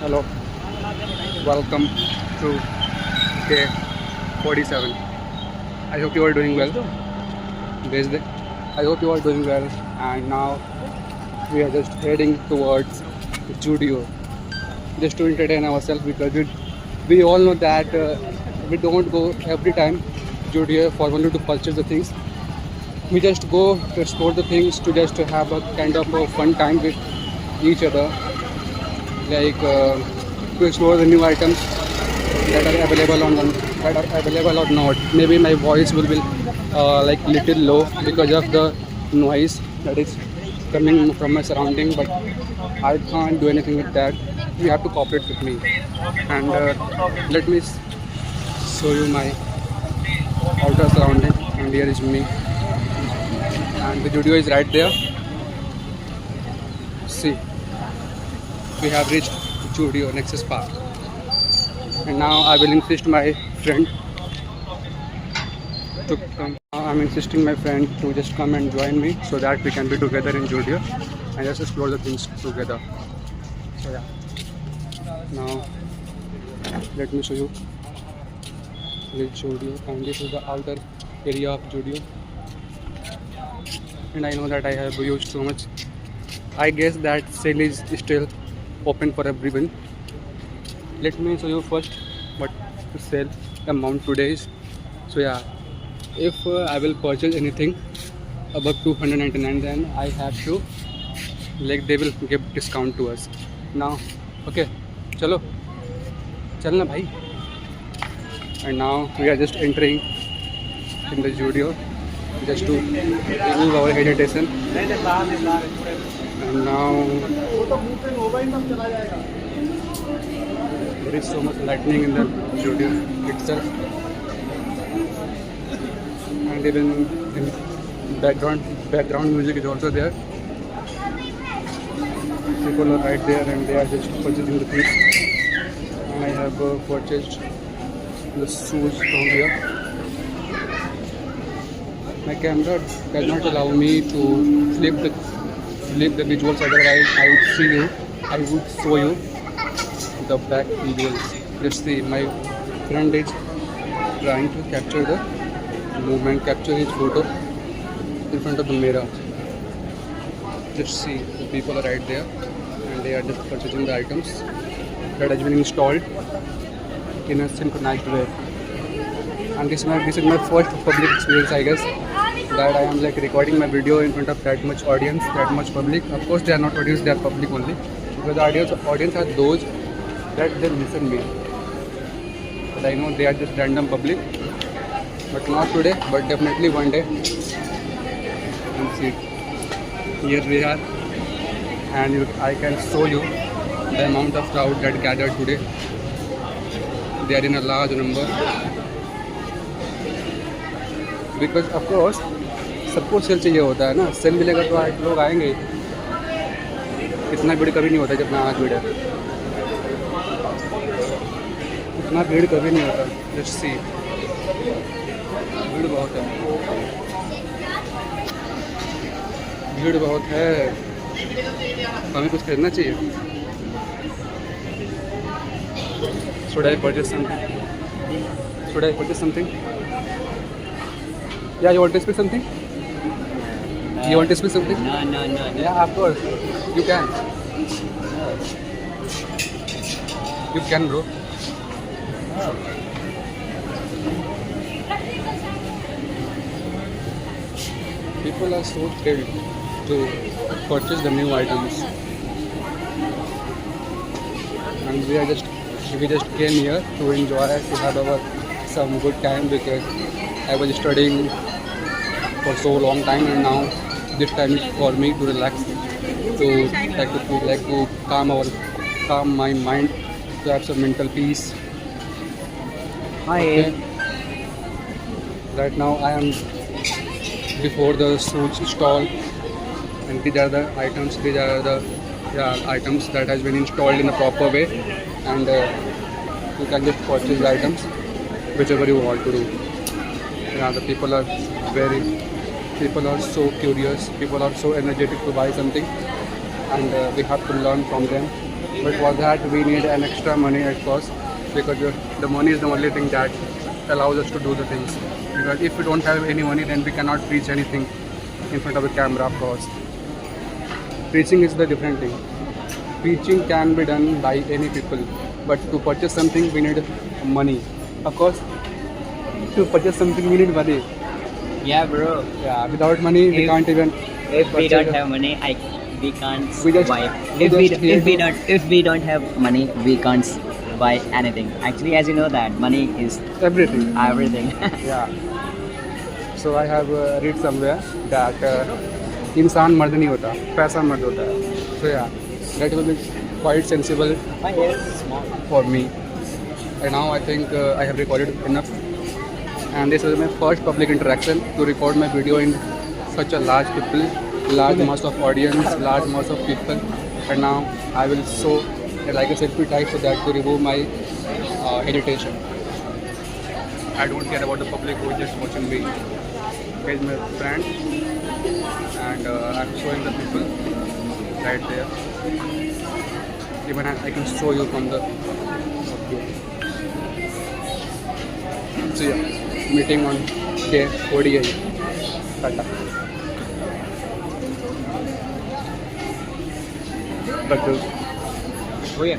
Hello, welcome to day 47. I hope you are doing well. I hope you are doing well, and now we are just heading towards Judio just to entertain ourselves because we all know that we don't go every time Judio for only to purchase the things. We just go to explore the things to just to have a kind of a fun time with each other, like to explore the new items that are available on that are available or not. Maybe my voice will be like little low because of the noise that is coming from my surrounding, but I can't do anything with that. You have to cooperate with me. And let me show you my outer surrounding. And here is me. And the studio is right there. See, we have reached Studio Nexus Park. And now I will insist my friend to come. I'm insisting my friend to just come and join me so that we can be together in Judio and just explore the things together. So yeah. Now let me show you the Judio, and this is the outer area of Judio. And I know that I have used so much. I guess that sale is still open for everyone. Let me show you first what the sale amount today is. So yeah, if I will purchase anything above 299, then I have to, like, they will give discount to us. Now, okay, chalo, chalna bhai. And now we are just entering in the studio just to remove our hesitation. And now there is so much lightning in the studio itself, and even in background music is also there. People are right there and they are just purchasing the things. And I have purchased the shoes from here. My camera does not allow me to flip the visuals, otherwise I would show you the back visuals. Let's see, my friend is trying to capture the movement, capture his photo in front of the mirror. Let's see, the people are right there and they are just purchasing the items that has been installed in a synchronized way. And this is my first public experience, I guess, that I am like recording my video in front of that much audience, that much public. Of course, they are not audience; they are public only. Because the audience are those that they listen me. But I know they are just random public. But not today. But definitely one day. And see, here we are, and I can show you the amount of crowd that gathered today. They are in a large number. Because of course सबको cell चाहिए होता है ना, cell मिलेगा तो आज लोग आएंगे. इतना भीड़ कभी नहीं होता जितना आज भीड़ है. इतना भीड़ कभी नहीं होता. लेट्स सी, भीड़ बहुत है, भीड़ बहुत है. हमें कुछ खरीदना चाहिए. Should I purchase something? Yeah, you want to speak something? You want to speak something? No. Yeah, of course. You can. You can, bro. People are so thrilled to purchase the new items. And we just came here to enjoy, to have some good time, because I was studying for so long time, and now this time is for me to relax, to calm my mind, to have some mental peace. Hi. Okay. Right now I am before the shoes stall, and these are the items. These are the items that has been installed in a proper way, and you can just purchase the items whichever you want to do. Yeah, the people are so curious, people are so energetic to buy something, and we have to learn from them but for that we need an extra money of course, because the money is the only thing that allows us to do the things. Because if we don't have any money, then we cannot preach anything in front of a camera, of course. Preaching is the different thing. Preaching can be done by any people, but to purchase something we need money. Of course, to purchase something we need money. Yeah, bro. Yeah, without money we If- can't even. If we purchase don't it. have money, we can't We just- buy. we just here to- If we don't have money, we can't buy anything. Actually, as you know that money is Everything. everything. Yeah. So I have read somewhere that इंसान मर्द नहीं होता, पैसा मर्द होता है. So yeah, that will be quite sensible My hair is small. for me. And now I think I have recorded enough. And this is my first public interaction to record my video in such a large people, large mass of audience, large mass of people. And now I will show like a selfie type so that to remove my hesitation. I don't care about the public who is just watching me. Here's my friend, and I'm showing the people right there. Even I can show you from the view. So yeah, meeting on day 48. Tata. But Oh yeah.